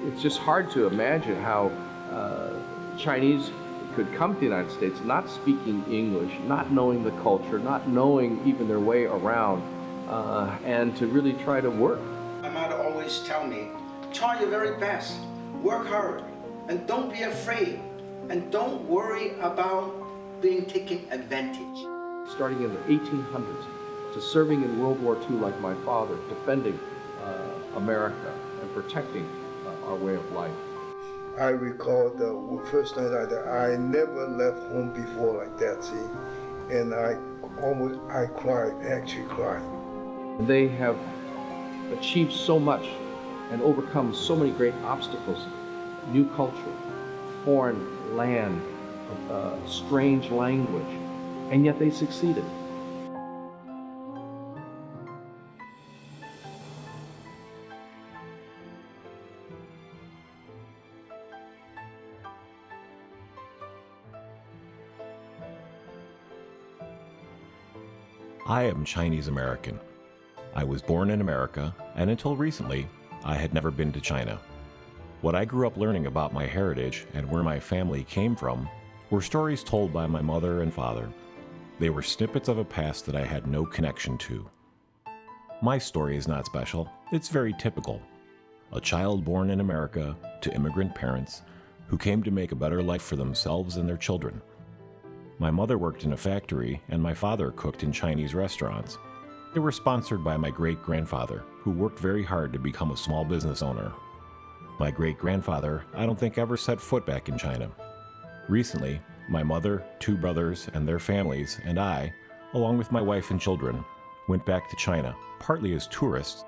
It's just hard to imagine how Chinese could come to the United States not speaking English, not knowing the culture, not knowing even their way around, and to really try to work. My mother always tell me, try your very best, work hard, and don't be afraid, and don't worry about being taken advantage. Starting in the 1800s to serving in World War II like my father, defending America and protecting our way of life. I recall the first night I never left home before like that, see, and I cried, actually cried. They have achieved so much and overcome so many great obstacles, new culture, foreign land, strange language, and yet they succeeded. I am Chinese American. I was born in America, and until recently, I had never been to China. What I grew up learning about my heritage and where my family came from were stories told by my mother and father. They were snippets of a past that I had no connection to. My story is not special, it's very typical. A child born in America to immigrant parents who came to make a better life for themselves and their children. My mother worked in a factory, and my father cooked in Chinese restaurants. They were sponsored by my great-grandfather, who worked very hard to become a small business owner. My great-grandfather, I don't think, ever set foot back in China. Recently, my mother, 2 brothers, and their families, and I, along with my wife and children, went back to China, partly as tourists,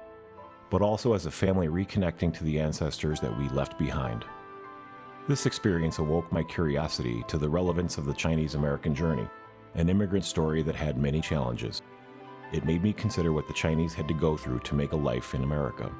but also as a family reconnecting to the ancestors that we left behind. This experience awoke my curiosity to the relevance of the Chinese-American journey, an immigrant story that had many challenges. It made me consider what the Chinese had to go through to make a life in America.